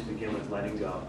begin with letting go.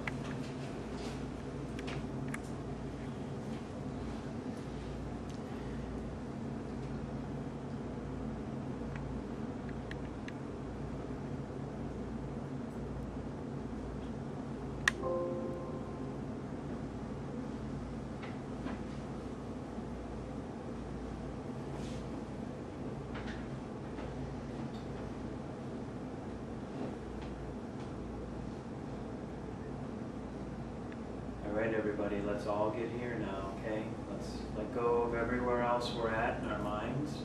Alright, everybody, let's all get here now, okay? Let's let go of everywhere else we're at in our minds.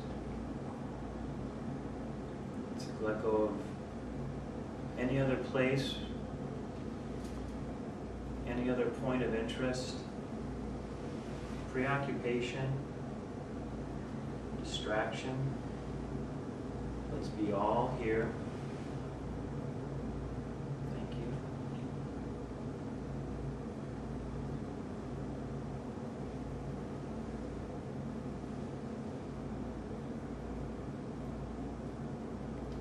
Let's let go of any other place, any other point of interest, preoccupation, distraction. Let's be all here.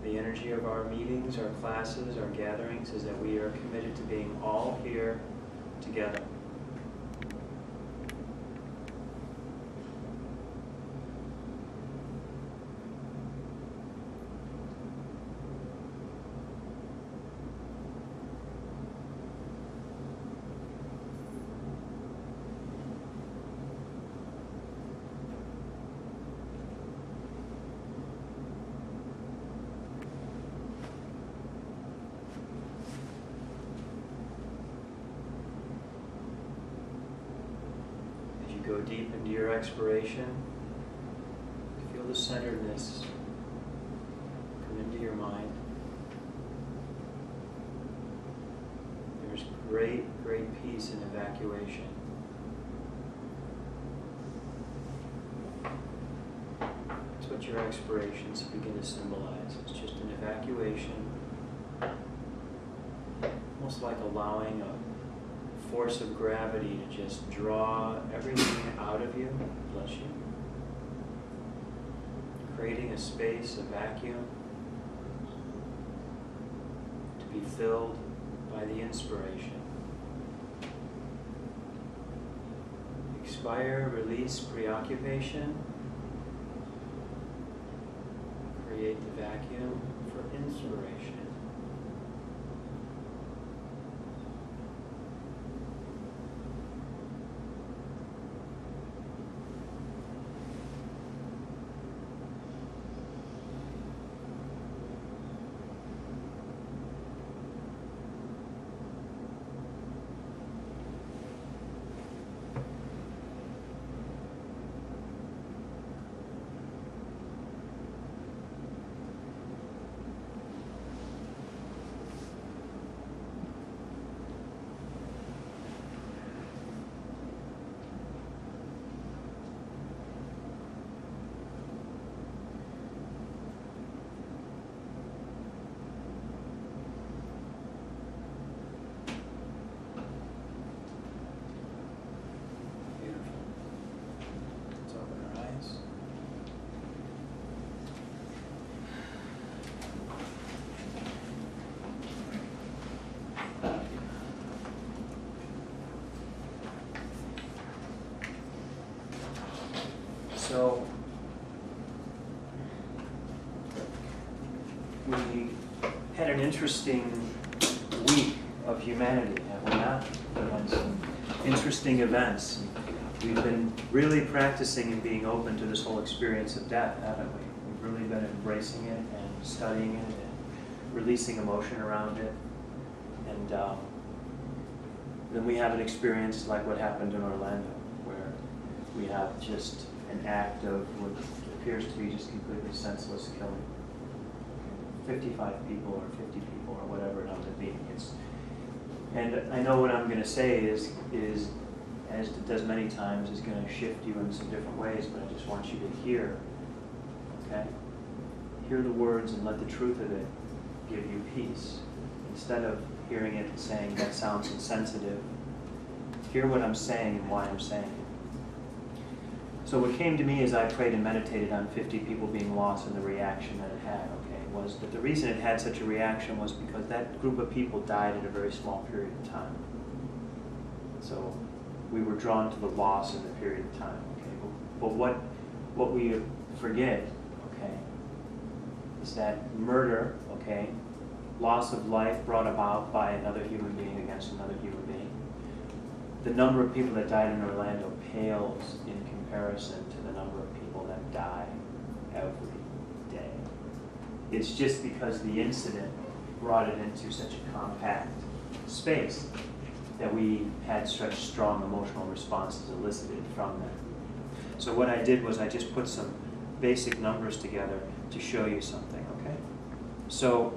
The energy of our meetings, our classes, our gatherings is that we are committed to being all here together. Go deep into your expiration. Feel the centeredness come into your mind. There's great, great peace in evacuation. That's what your expirations begin to symbolize. It's just an evacuation, almost like allowing a force of gravity to just draw everything out of you, bless you. Creating a space, a vacuum, to be filled by the inspiration. Expire, release preoccupation. Create the vacuum for inspiration. So we had an interesting week of humanity, have we not? We had some interesting events. We've been really practicing and being open to this whole experience of death, haven't we? We've really been embracing it and studying it and releasing emotion around it. And then we have an experience like what happened in Orlando, where we have just an act of what appears to be just completely senseless killing. 55 people or 50 people or whatever it ends up being. And I know what I'm going to say is, as it does many times, is going to shift you in some different ways, but I just want you to hear, okay? Hear the words and let the truth of it give you peace. Instead of hearing it and saying, that sounds insensitive, hear what I'm saying and why I'm saying it. So what came to me as I prayed and meditated on 50 people being lost and the reaction that it had, okay? was that the reason it had such a reaction was because that group of people died in a very small period of time. So we were drawn to the loss in the period of time. Okay, but what we forget, okay, is that murder, okay, loss of life brought about by another human being against another human being. The number of people that died in Orlando pales in comparison to the number of people that die every day. It's just because the incident brought it into such a compact space that we had such strong emotional responses elicited from that. So what I did was I just put some basic numbers together to show you something, okay? So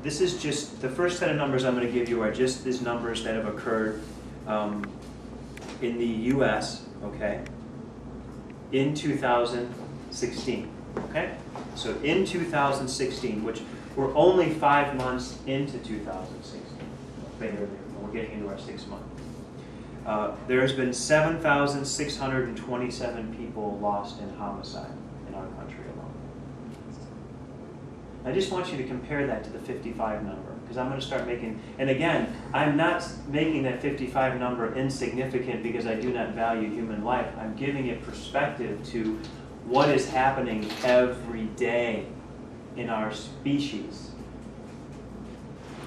this is just, the first set of numbers I'm going to give you are just these numbers that have occurred in the US, okay, in 2016, okay? So in 2016, which we're only 5 months into 2016, we're getting into our 6th month. There has been 7,627 people lost in homicide in our country alone. I just want you to compare that to the 55 number, because I'm going to start making, and again, I'm not making that 55 number insignificant because I do not value human life. I'm giving it perspective to what is happening every day in our species.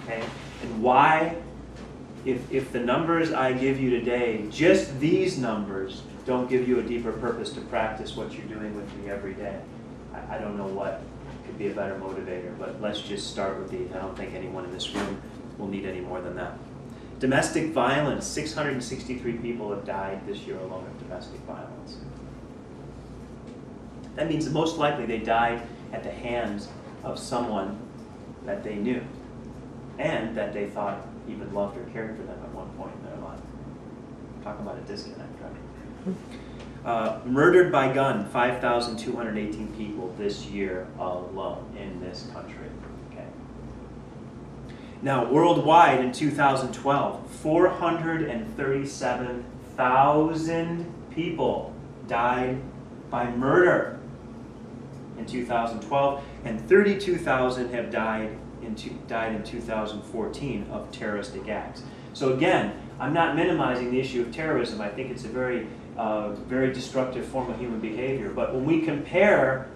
Okay? And why, if the numbers I give you today, just these numbers, don't give you a deeper purpose to practice what you're doing with me every day, I don't know what could be a better motivator, but let's just start with these. I don't think anyone in this room will need any more than that. Domestic violence, 663 people have died this year alone of domestic violence. That means that most likely they died at the hands of someone that they knew and that they thought even loved or cared for them at one point in their life. Talk about a disconnect, right? Murdered by gun, 5,218 people this year alone in this country. Okay. Now, worldwide in 2012, 437,000 people died by murder in 2012, and 32,000 have died in 2014 of terroristic acts. So again, I'm not minimizing the issue of terrorism. I think it's a very destructive form of human behavior. But when we compare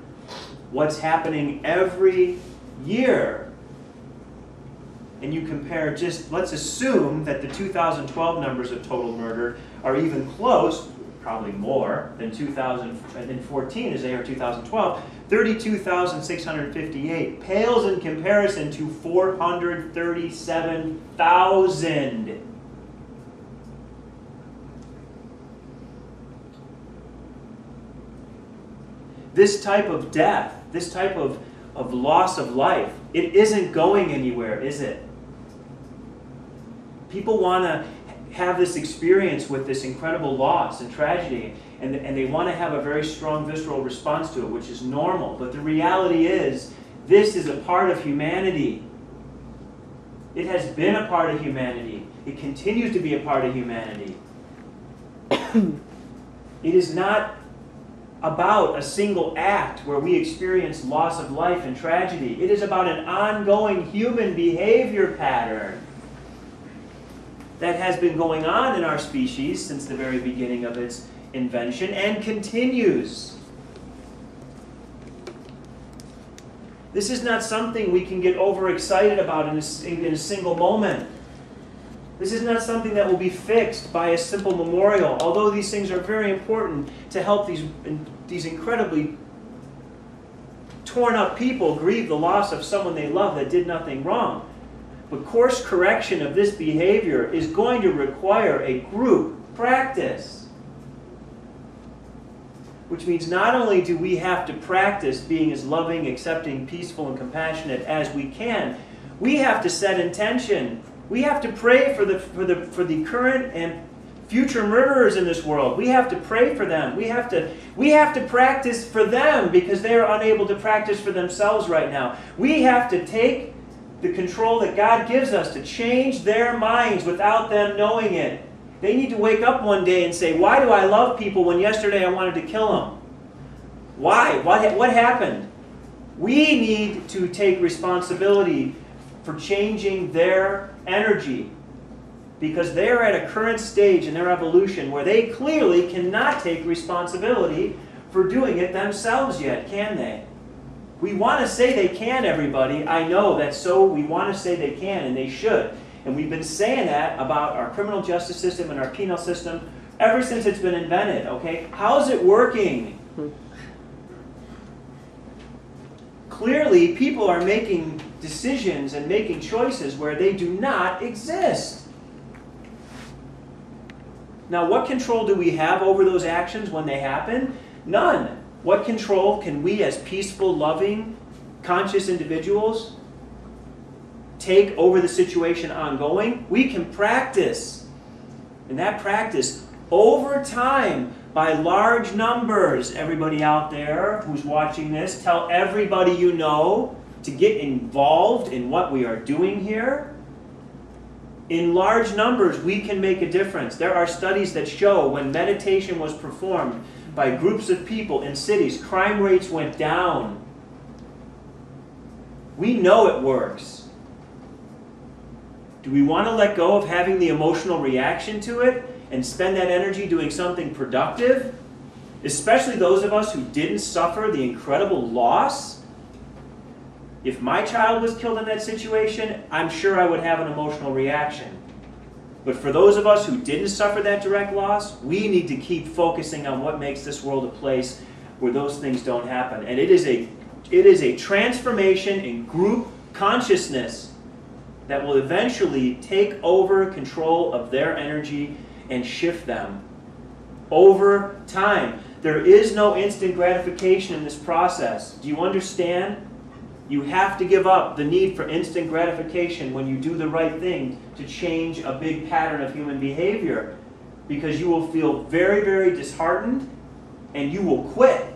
what's happening every year, and you compare just, let's assume that the 2012 numbers of total murder are even close, probably more than 2014 as they are 2012, 32,658 pales in comparison to 437,000. This type of death, this type of loss of life, it isn't going anywhere, is it? People want to have this experience with this incredible loss and tragedy, and they want to have a very strong visceral response to it, which is normal. But the reality is, this is a part of humanity. It has been a part of humanity. It continues to be a part of humanity. It is not about a single act where we experience loss of life and tragedy. It is about an ongoing human behavior pattern that has been going on in our species since the very beginning of its invention and continues. This is not something we can get overexcited about in a single moment. This is not something that will be fixed by a simple memorial, although these things are very important to help these incredibly torn up people grieve the loss of someone they love that did nothing wrong. But course correction of this behavior is going to require a group practice. Which means not only do we have to practice being as loving, accepting, peaceful, and compassionate as we can, we have to set intention. We have to pray for the current and future murderers in this world. We have to pray for them. We have to practice for them because they are unable to practice for themselves right now. We have to take the control that God gives us to change their minds without them knowing it. They need to wake up one day and say, why do I love people when yesterday I wanted to kill them? Why? What happened? We need to take responsibility for changing their energy, because they are at a current stage in their evolution where they clearly cannot take responsibility for doing it themselves yet, can they? We want to say they can, everybody. I know that's so. We want to say they can, and they should. And we've been saying that about our criminal justice system and our penal system ever since it's been invented, okay? How's it working? Clearly, people are making decisions and making choices where they do not exist. Now, what control do we have over those actions when they happen? None. What control can we as peaceful, loving, conscious individuals take over the situation ongoing? We can practice. And that practice over time by large numbers. Everybody out there who's watching this, tell everybody you know to get involved in what we are doing here. In large numbers, we can make a difference. There are studies that show when meditation was performed by groups of people in cities, crime rates went down. We know it works. Do we want to let go of having the emotional reaction to it and spend that energy doing something productive? Especially those of us who didn't suffer the incredible loss. If my child was killed in that situation, I'm sure I would have an emotional reaction. But for those of us who didn't suffer that direct loss, we need to keep focusing on what makes this world a place where those things don't happen. And it is a transformation in group consciousness that will eventually take over control of their energy and shift them over time. There is no instant gratification in this process. Do you understand? You have to give up the need for instant gratification when you do the right thing to change a big pattern of human behavior, because you will feel very, very disheartened and you will quit.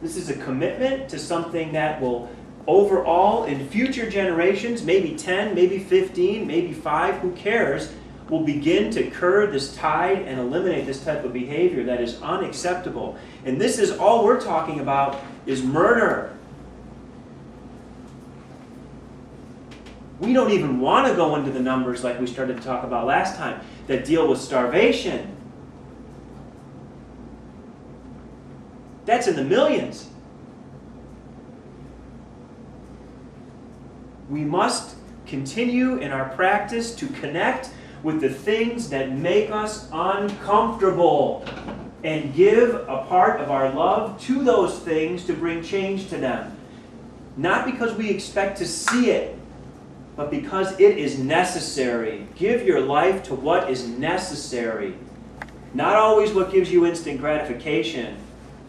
This is a commitment to something that will overall in future generations, maybe 10, maybe 15, maybe 5, who cares, will begin to curb this tide and eliminate this type of behavior that is unacceptable. And this is all we're talking about is murder. We don't even want to go into the numbers like we started to talk about last time that deal with starvation. That's in the millions. We must continue in our practice to connect with the things that make us uncomfortable and give a part of our love to those things to bring change to them. Not because we expect to see it, but because it is necessary. Give your life to what is necessary. Not always what gives you instant gratification.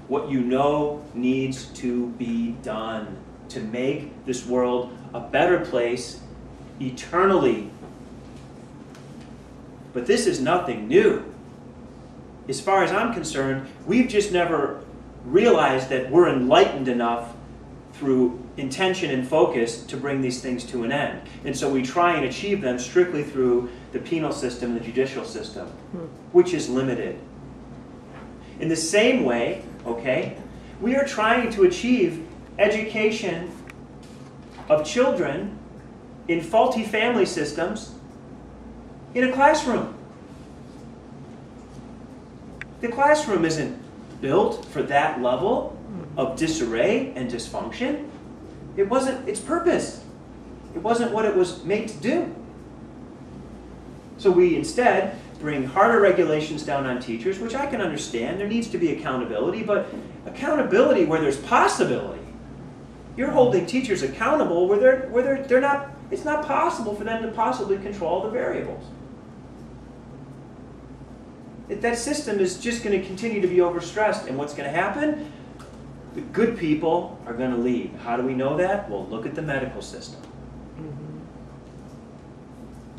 What you know needs to be done to make this world a better place eternally. But this is nothing new. As far as I'm concerned, we've just never realized that we're enlightened enough through intention and focus to bring these things to an end. And so we try and achieve them strictly through the penal system and the judicial system, which is limited. In the same way, okay, we are trying to achieve education of children in faulty family systems in a classroom. The classroom isn't built for that level of disarray and dysfunction. It wasn't its purpose. It wasn't what it was made to do. So we instead bring harder regulations down on teachers, which I can understand. There needs to be accountability, but accountability where there's possibility. You're holding teachers accountable where they're not. It's not possible for them to possibly control the variables. That system is just going to continue to be overstressed, and what's going to happen? The good people are going to leave. How do we know that? Well, look at the medical system.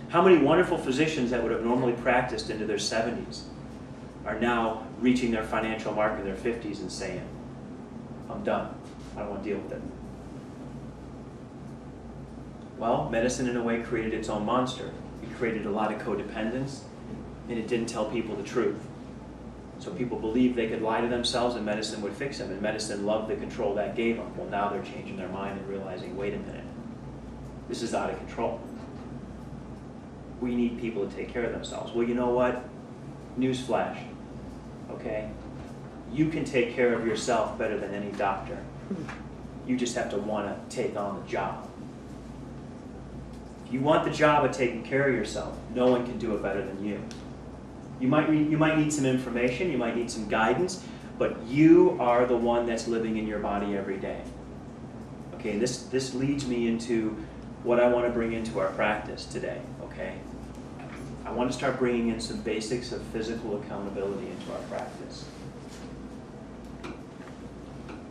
How many wonderful physicians that would have normally practiced into their 70s are now reaching their financial mark in their 50s and saying, I'm done. I don't want to deal with it. Well, medicine in a way created its own monster. It created a lot of codependence, and it didn't tell people the truth. So people believed they could lie to themselves and medicine would fix them, and medicine loved the control that gave them. Well, now they're changing their mind and realizing, wait a minute, this is out of control. We need people to take care of themselves. Well, you know what? Newsflash, okay? You can take care of yourself better than any doctor. You just have to want to take on the job. If you want the job of taking care of yourself, no one can do it better than you. You might need some information, you might need some guidance, but you are the one that's living in your body every day. Okay, this leads me into what I want to bring into our practice today, okay? I want to start bringing in some basics of physical accountability into our practice.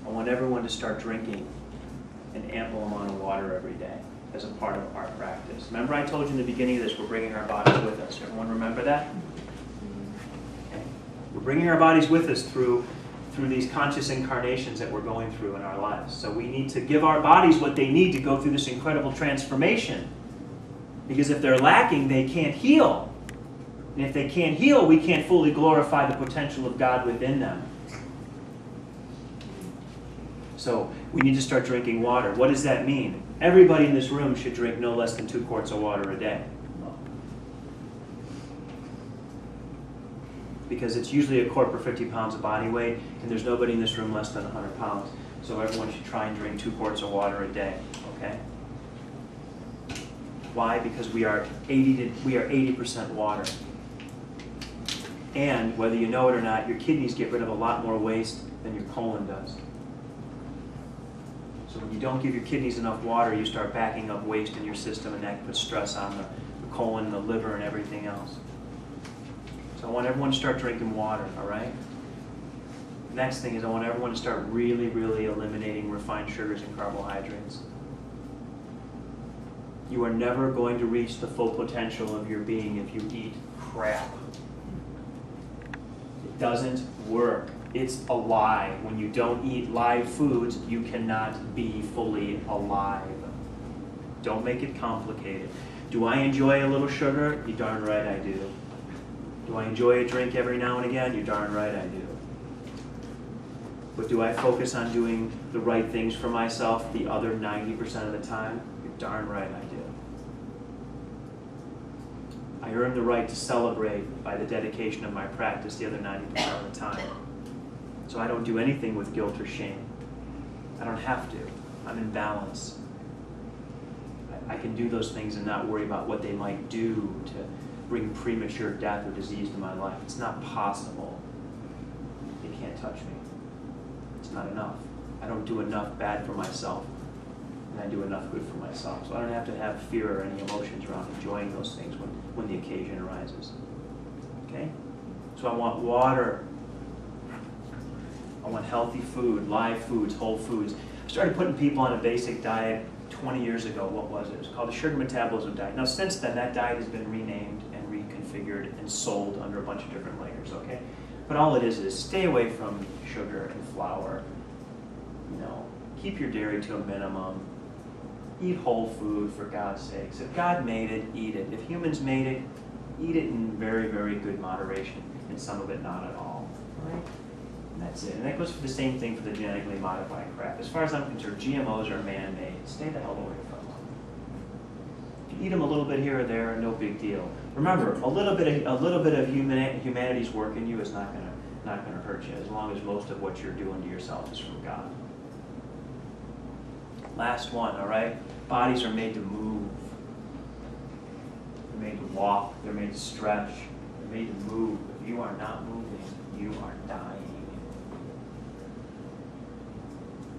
I want everyone to start drinking an ample amount of water every day as a part of our practice. Remember I told you in the beginning of this, we're bringing our bodies with us. Everyone remember that? Okay. We're bringing our bodies with us through these conscious incarnations that we're going through in our lives. So we need to give our bodies what they need to go through this incredible transformation. Because if they're lacking, they can't heal. And if they can't heal, we can't fully glorify the potential of God within them. So we need to start drinking water. What does that mean? Everybody in this room should drink no less than 2 quarts of water a day. Because it's usually a quart per 50 pounds of body weight, and there's nobody in this room less than 100 pounds. So everyone should try and drink 2 quarts of water a day, okay? Why? Because we are 80% water. And whether you know it or not, your kidneys get rid of a lot more waste than your colon does. So when you don't give your kidneys enough water, you start backing up waste in your system, and that puts stress on the colon, the liver, and everything else. So I want everyone to start drinking water, all right? Next thing is I want everyone to start really, really eliminating refined sugars and carbohydrates. You are never going to reach the full potential of your being if you eat crap. It doesn't work. It's a lie. When you don't eat live foods, you cannot be fully alive. Don't make it complicated. Do I enjoy a little sugar? You darn right I do. Do I enjoy a drink every now and again? You darn right I do. But do I focus on doing the right things for myself the other 90% of the time? You're darn right I do. I earn the right to celebrate by the dedication of my practice the other 90% of the time. So I don't do anything with guilt or shame. I don't have to. I'm in balance. I can do those things and not worry about what they might do to bring premature death or disease to my life. It's not possible. They can't touch me. It's not enough. I don't do enough bad for myself, and I do enough good for myself. So I don't have to have fear or any emotions around enjoying those things when the occasion arises. Okay? So I want water. I want healthy food, live foods, whole foods. I started putting people on a basic diet 20 years ago. What was it? It was called the sugar metabolism diet. Now since then, that diet has been renamed and reconfigured and sold under a bunch of different layers, okay? But all it is stay away from sugar and flour. You know, keep your dairy to a minimum. Eat whole food, for God's sakes. If God made it, eat it. If humans made it, eat it in very, very good moderation, and some of it not at all. All right? And that's it. And that goes for the same thing for the genetically modified crap. As far as I'm concerned, GMOs are man-made. Stay the hell away from them. If you eat them a little bit here or there, no big deal. Remember, a little bit of humanity's work in you is not gonna hurt you, as long as most of what you're doing to yourself is from God. Last one, all right? Bodies are made to move. They're made to walk. They're made to stretch. They're made to move. If you are not moving, you are dying.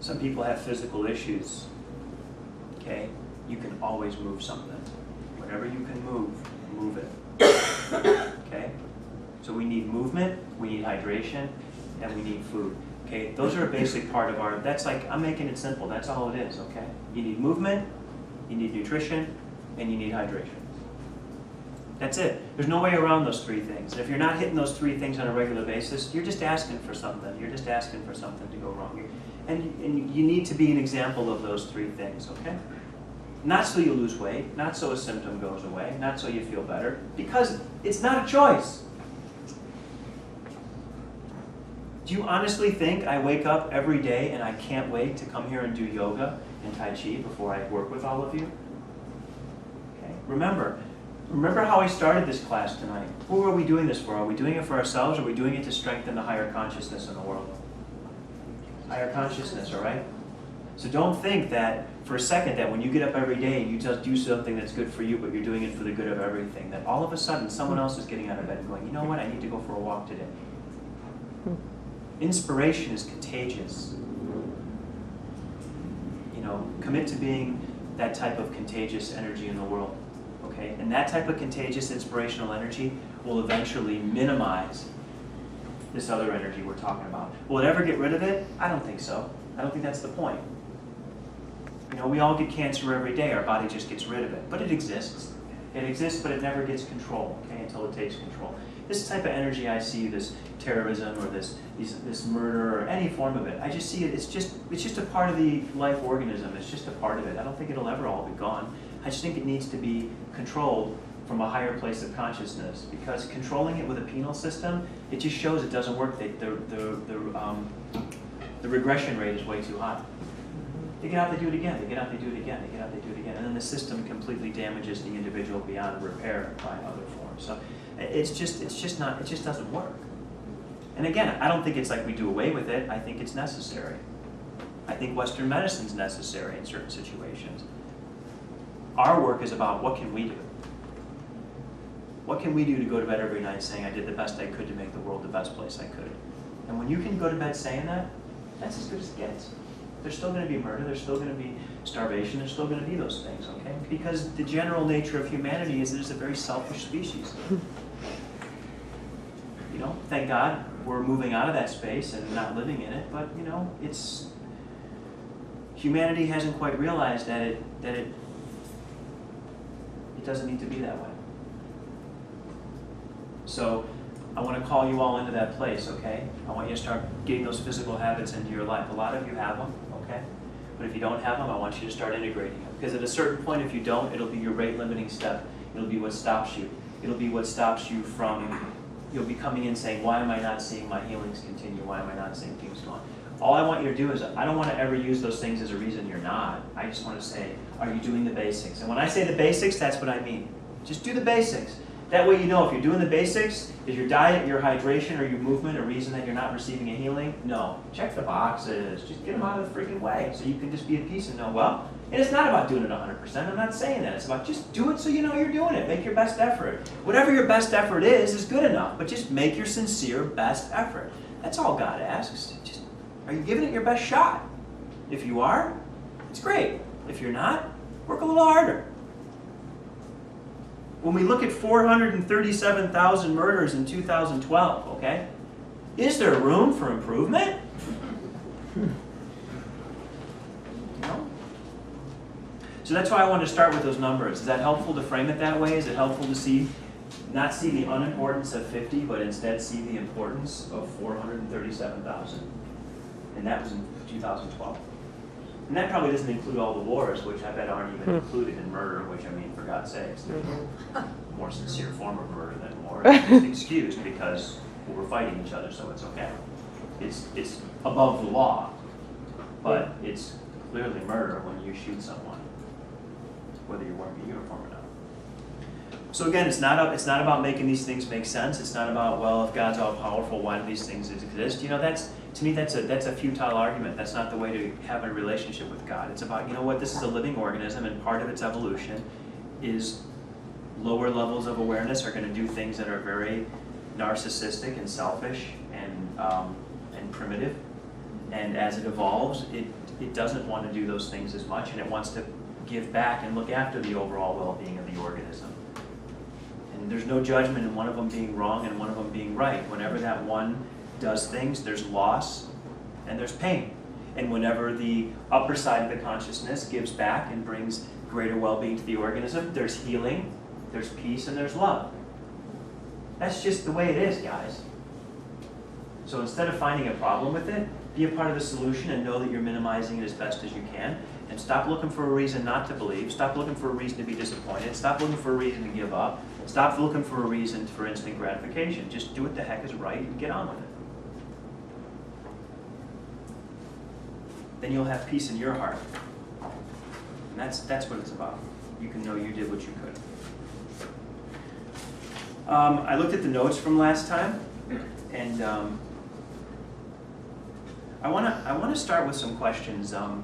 Some people have physical issues, okay? You can always move something. Whatever you can move it, okay? So we need movement, we need hydration, and we need food, okay? Those are a basic part of our, that's like, I'm making it simple, that's all it is, okay? You need movement, you need nutrition, and you need hydration. That's it. There's no way around those 3 things. And if you're not hitting those 3 things on a regular basis, you're just asking for something. You're just asking for something to go wrong. And you need to be an example of those 3 things, okay? Not so you lose weight, not so a symptom goes away, not so you feel better, because it's not a choice. Do you honestly think I wake up every day and I can't wait to come here and do yoga and Tai Chi before I work with all of you? Okay. Remember how I started this class tonight. Who are we doing this for? Are we doing it for ourselves, or are we doing it to strengthen the higher consciousness in the world? Higher consciousness, all right? So don't think that for a second that when you get up every day and you just do something that's good for you, but you're doing it for the good of everything, that all of a sudden someone else is getting out of bed and going, you know what, I need to go for a walk today. Inspiration is contagious. You know, commit to being that type of contagious energy in the world. Okay? And that type of contagious inspirational energy will eventually minimize this other energy we're talking about. Will it ever get rid of it? I don't think so. I don't think that's the point. You know, we all get cancer every day. Our body just gets rid of it. But it exists. It exists, but it never gets control, okay, until it takes control. This type of energy I see, this terrorism or this murder or any form of it, I just see it, it's just a part of the life organism. It's just a part of it. I don't think it'll ever all be gone. I just think it needs to be controlled from a higher place of consciousness, because controlling it with a penal system, it just shows it doesn't work. The regression rate is way too high. They get out, they do it again, they get out, they do it again, they get out, they do it again, and then the system completely damages the individual beyond repair by other forms. So it just doesn't work. And again, I don't think it's like we do away with it. I think it's necessary. I think Western medicine's necessary in certain situations. Our work is about what can we do? What can we do to go to bed every night saying I did the best I could to make the world the best place I could? And when you can go to bed saying that, that's as good as it gets. There's still going to be murder, there's still going to be starvation, there's still going to be those things, okay? Because the general nature of humanity is that it's a very selfish species. You know, thank God we're moving out of that space and not living in it, but you know, humanity hasn't quite realized that it doesn't need to be that way. So I want to call you all into that place, okay? I want you to start getting those physical habits into your life. A lot of you have them, okay? But if you don't have them, I want you to start integrating them. Because at a certain point, if you don't, it'll be your rate limiting step. It'll be what stops you. It'll be what stops you from, you'll be coming in saying, why am I not seeing my healings continue? Why am I not seeing things go on? All I want you to do is, I don't want to ever use those things as a reason you're not. I just want to say, are you doing the basics? And when I say the basics, that's what I mean. Just do the basics. That way you know if you're doing the basics, is your diet, your hydration, or your movement a reason that you're not receiving a healing? No. Check the boxes. Just get them out of the freaking way so you can just be at peace and know, well, and it's not about doing it 100%. I'm not saying that. It's about just do it so you know you're doing it. Make your best effort. Whatever your best effort is good enough, but just make your sincere best effort. That's all God asks. Just, are you giving it your best shot? If you are, it's great. If you're not, work a little harder. When we look at 437,000 murders in 2012, okay, is there room for improvement? No. So that's why I wanted to start with those numbers. Is that helpful to frame it that way? Is it helpful to not see the unimportance of 50, but instead see the importance of 437,000? And that was in 2012. And that probably doesn't include all the wars, which I bet aren't even included in murder, which, I mean, for God's sakes, there's a more sincere form of murder than war. It's excused because we're fighting each other, so it's okay. It's above the law, but it's clearly murder when you shoot someone, whether you're wearing a uniform or not. So again, it's not about making these things make sense. It's not about, well, if God's all powerful, why do these things exist? You know, to me, that's a futile argument. That's not the way to have a relationship with God. It's about, you know what, this is a living organism, and part of its evolution is lower levels of awareness are going to do things that are very narcissistic and selfish and primitive. And as it evolves, it doesn't want to do those things as much, and it wants to give back and look after the overall well-being of the organism. And there's no judgment in one of them being wrong and one of them being right. Whenever that one does things, there's loss and there's pain. And whenever the upper side of the consciousness gives back and brings greater well-being to the organism, there's healing, there's peace, and there's love. That's just the way it is, guys. So instead of finding a problem with it, be a part of the solution and know that you're minimizing it as best as you can. And stop looking for a reason not to believe. Stop looking for a reason to be disappointed. Stop looking for a reason to give up. Stop looking for a reason for instant gratification. Just do what the heck is right and get on with it. then you'll have peace in your heart. And that's what it's about. You can know you did what you could. I looked at the notes from last time, and I want to start with some questions. I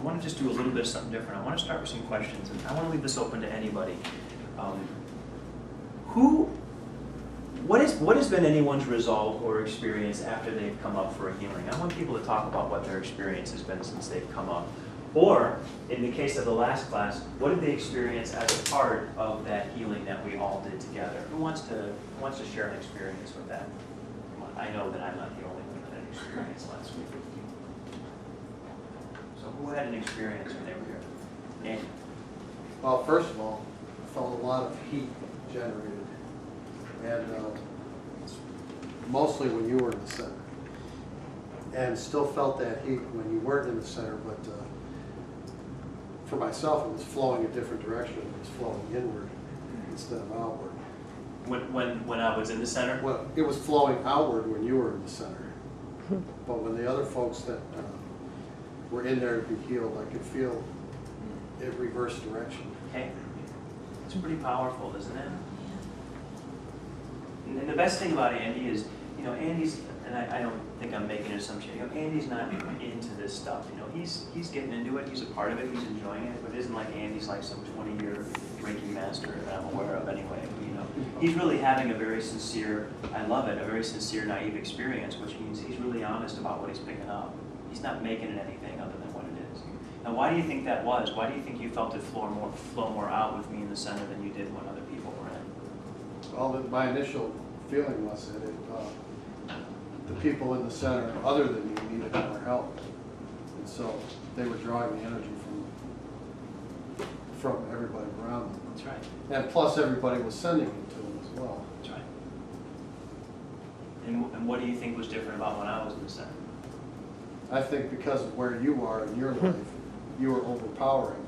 want to just do a little bit of something different. I want to start with some questions, and I want to leave this open to anybody. What has been anyone's result or experience after they've come up for a healing? I want people to talk about what their experience has been since they've come up. Or, in the case of the last class, what did they experience as a part of that healing that we all did together? Who wants to share an experience with that? I know that I'm not the only one that had an experience last week. So who had an experience when they were here? Andy? Well, first of all, I felt a lot of heat generated. And mostly when you were in the center. And still felt that heat when you weren't in the center, but for myself it was flowing a different direction. It was flowing inward instead of outward. When I was in the center? Well, it was flowing outward when you were in the center. But when the other folks that were in there to be healed, I could feel it reverse direction. Okay. It's pretty powerful, isn't it? And the best thing about Andy is, Andy's, and I don't think I'm making an assumption, Andy's not into this stuff. He's getting into it, he's a part of it, he's enjoying it, but it isn't like Andy's like some 20-year Reiki master that I'm aware of anyway. He's really having a very sincere, I love it, a very sincere, naive experience, which means he's really honest about what he's picking up. He's not making it anything other than what it is. Now, why do you think that was? Why do you think you felt it flow more out with me in the center than you did when other people were in? Well, my initial feeling was that the people in the center, other than you, needed more help. And so they were drawing the energy from everybody around them. That's right. And plus everybody was sending it to them as well. That's right. And what do you think was different about when I was in the center? I think because of where you are in your life, you were overpowering,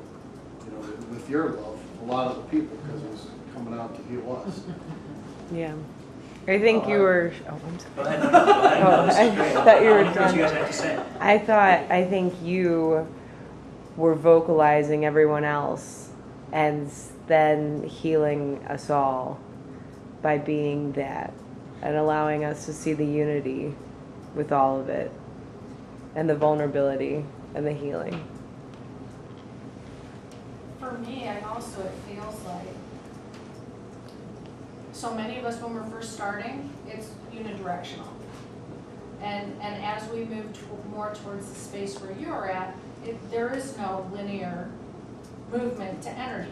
with your love, a lot of the people, because it was coming out to heal us. Yeah. I think you were. Oh, I'm sorry. Go ahead. Go ahead. No, this is great. I thought you were What done. you guys have to say? I think you were vocalizing everyone else and then healing us all by being that and allowing us to see the unity with all of it and the vulnerability and the healing. For me, it feels like so many of us when we're first starting, it's unidirectional. And as we move more towards the space where you're at, there is no linear movement to energy.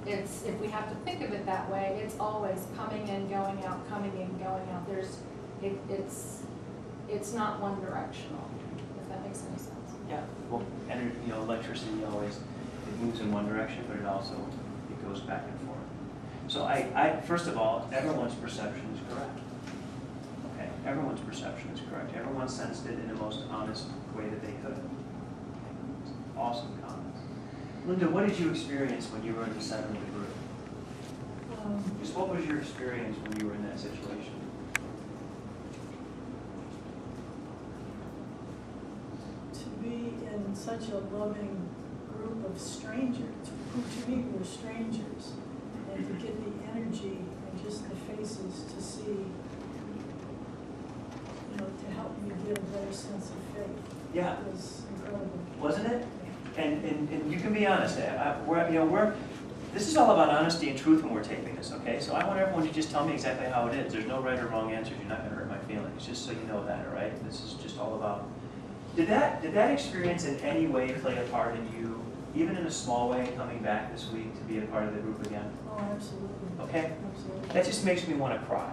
If we have to think of it that way, it's always coming in, going out, coming in, going out. It's not one directional, if that makes any sense. Yeah. Well, electricity always, it moves in one direction, but it goes back and forth. So first of all, everyone's perception is correct. Okay, everyone's perception is correct. Everyone sensed it in the most honest way that they could. Okay. Awesome comments. Linda, what did you experience when you were in the center of the group? Just what was your experience when you were in that situation? To be in such a loving group of strangers, who to me were strangers, and to get the energy and just the faces to see, to help me get a better sense of faith. Yeah. It was incredible. Wasn't it? And you can be honest. This is all about honesty and truth when we're taping this, okay? So I want everyone to just tell me exactly how it is. There's no right or wrong answers. You're not going to hurt my feelings, just so you know that, all right? This is just all about. Did that experience in any way play a part in you, even in a small way, coming back this week to be a part of the group again? Oh, absolutely. Okay? Absolutely. That just makes me want to cry.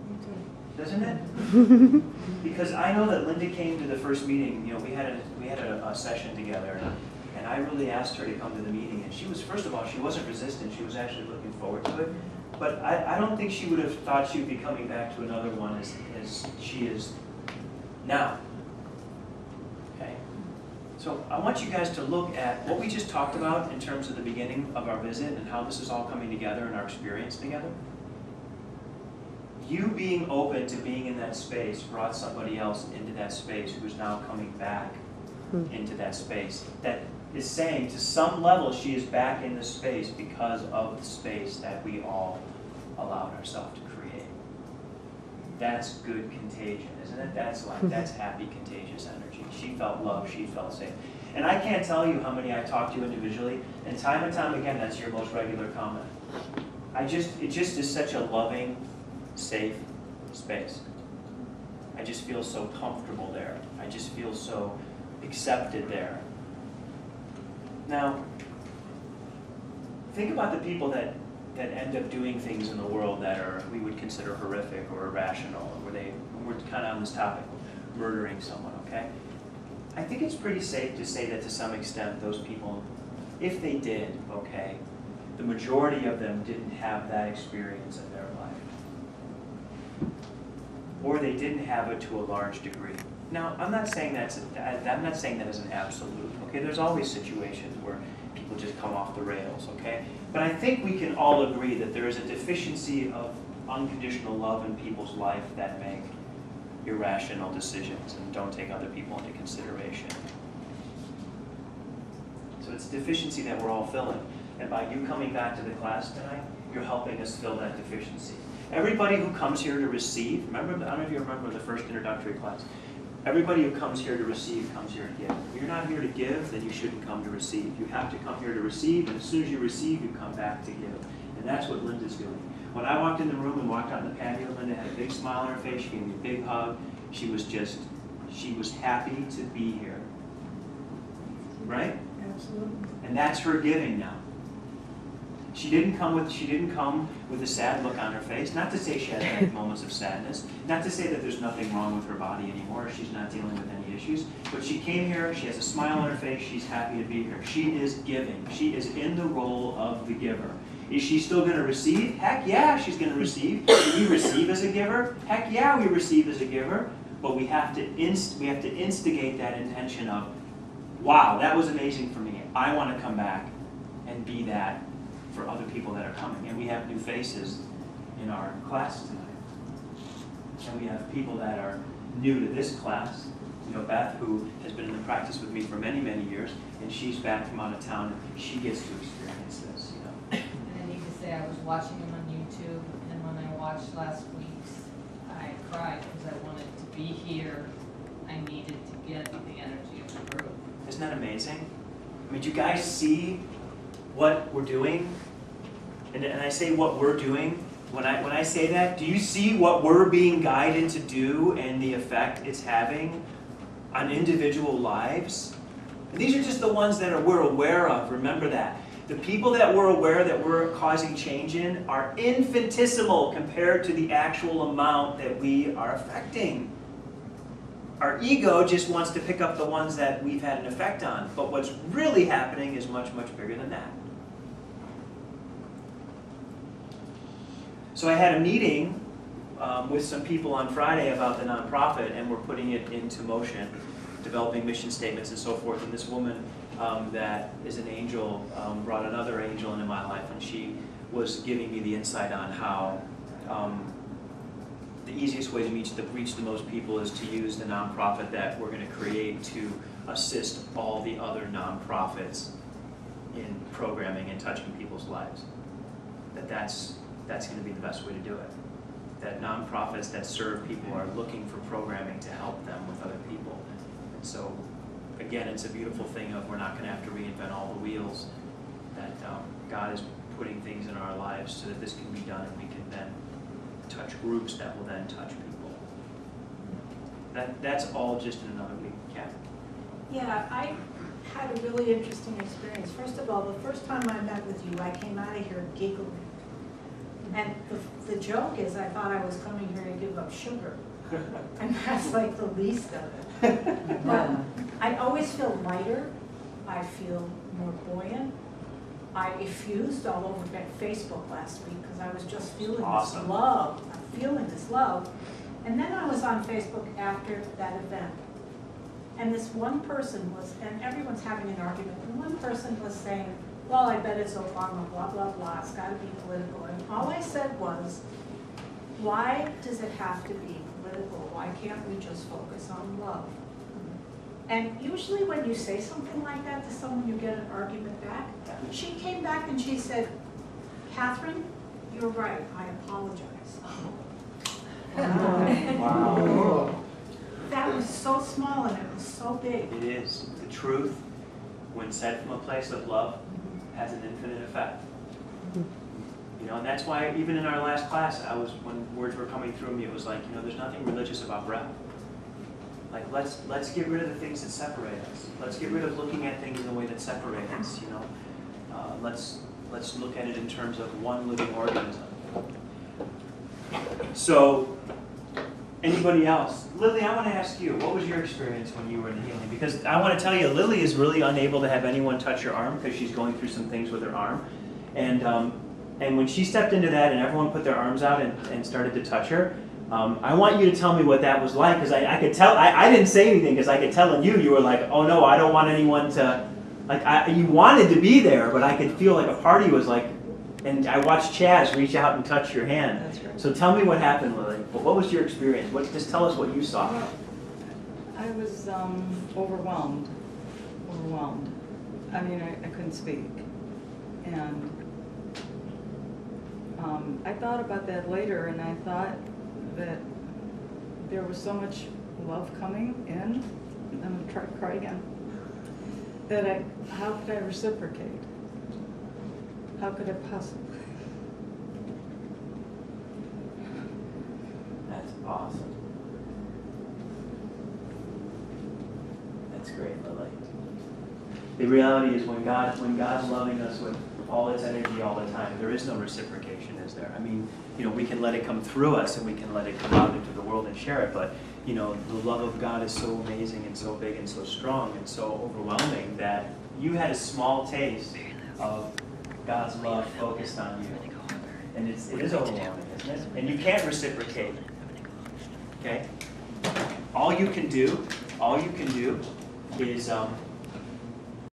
Me too. Doesn't it? Because I know that Linda came to the first meeting. We had a session together, and I really asked her to come to the meeting. And she was, first of all, she wasn't resistant. She was actually looking forward to it. But I don't think she would have thought she'd be coming back to another one as she is now. Okay. So I want you guys to look at what we just talked about in terms of the beginning of our visit and how this is all coming together in our experience together. you being open to being in that space brought somebody else into that space who's now coming back into that space. That is saying to some level she is back in the space because of the space that we all allowed ourselves to create. That's good contagion, isn't it? That's happy contagious energy. She felt love, she felt safe. And I can't tell you how many I talked to individually, and time again, that's your most regular comment. It just is such a loving, safe space. I just feel so comfortable there. I just feel so accepted there. Now, think about the people that end up doing things in the world that we would consider horrific or irrational, or we're kind of on this topic, murdering someone, okay? I think it's pretty safe to say that to some extent those people, if they did, okay, the majority of them didn't have that experience in their life. Or they didn't have it to a large degree. Now, I'm not saying that as an absolute, okay? There's always situations where people just come off the rails, okay? But I think we can all agree that there is a deficiency of unconditional love in people's life that make irrational decisions and don't take other people into consideration. So it's a deficiency that we're all filling. And by you coming back to the class tonight, you're helping us fill that deficiency. Everybody who comes here to receive, remember, I don't know if you remember the first introductory class, everybody who comes here to receive comes here to give. If you're not here to give, then you shouldn't come to receive. You have to come here to receive, and as soon as you receive, you come back to give. And that's what Linda's doing. When I walked in the room and walked out in the patio, Linda had a big smile on her face, she gave me a big hug. She was happy to be here. Right? Absolutely. And that's her giving now. She didn't come with a sad look on her face. Not to say she hasn't had moments of sadness. Not to say that there's nothing wrong with her body anymore, or she's not dealing with any issues. But she came here, she has a smile on her face, she's happy to be here. She is giving. She is in the role of the giver. Is she still going to receive? Heck yeah, she's going to receive. Do we receive as a giver? Heck yeah, we receive as a giver. But we have to instigate that intention of, wow, that was amazing for me. I want to come back and be that for other people that are coming. And we have new faces in our class tonight. And we have people that are new to this class. You know, Beth, who has been in the practice with me for many, many years, and she's back from out of town, and she gets to experience this, you know. And I need to say, I was watching him on YouTube, and when I watched last week's, I cried because I wanted to be here. I needed to get the energy of the group. Isn't that amazing? I mean, do you guys see what we're doing? And I say what we're doing. When I say that, do you see what we're being guided to do and the effect it's having on individual lives? And these are just the ones that we're aware of. Remember that. The people that we're aware that we're causing change in are infinitesimal compared to the actual amount that we are affecting. Our ego just wants to pick up the ones that we've had an effect on. But what's really happening is much, much bigger than that. So I had a meeting with some people on Friday about the nonprofit, and we're putting it into motion, developing mission statements and so forth. And this woman that is an angel brought another angel into my life, and she was giving me the insight on how the easiest way to reach the most people is to use the nonprofit that we're going to create to assist all the other nonprofits in programming and touching people's lives. That's going to be the best way to do it. That nonprofits that serve people are looking for programming to help them with other people. And so, again, it's a beautiful thing of we're not going to have to reinvent all the wheels, that God is putting things in our lives so that this can be done and we can then touch groups that will then touch people. That's all just in another week. Kathy? Yeah, I had a really interesting experience. First of all, the first time I met with you, I came out of here giggling. And the joke is I thought I was coming here to give up sugar. And that's like the least of it. But I always feel lighter. I feel more buoyant. I effused all over Facebook last week because I was just feeling Awesome. this love. I'm feeling this love. And then I was on Facebook after that event. And this one person was, and everyone's having an argument, and one person was saying, well, I bet it's Obama, blah, blah, blah, it's got to be political. And all I said was, why does it have to be political? Why can't we just focus on love? And usually when you say something like that to someone, you get an argument back. She came back and she said, Catherine, you're right, I apologize. Wow. That was so small and it was so big. It is. The truth, when said from a place of love, has an infinite effect. You know, and that's why even in our last class, when words were coming through me, it was like, you know, there's nothing religious about breath. Like, let's get rid of the things that separate us. Let's get rid of looking at things in the way that separate us, you know. Let's look at it in terms of one living organism. So, anybody else? Lily, I want to ask you, what was your experience when you were in healing? Because I want to tell you, Lily is really unable to have anyone touch her arm because she's going through some things with her arm. And when she stepped into that and everyone put their arms out and started to touch her, I want you to tell me what that was like, because I could tell, I didn't say anything because I could tell in you were like, oh no, I don't want anyone to, like, you wanted to be there, but I could feel like a part of you was like, and I watched Chaz reach out and touch your hand. That's right. So tell me what happened, Lily. What was your experience? Just tell us what you saw. I was overwhelmed. I mean, I couldn't speak. And I thought about that later, and I thought that there was so much love coming in, and I'm gonna try to cry again, that how could I reciprocate? How could I possibly? That's awesome. That's great, Lily. The reality is when God's loving us with all its energy all the time, there is no reciprocation, is there? I mean, you know, we can let it come through us and we can let it come out into the world and share it, but you know, the love of God is so amazing and so big and so strong and so overwhelming that you had a small taste of God's love focused on you. And it is overwhelming, isn't it? And you can't reciprocate. Okay? All you can do is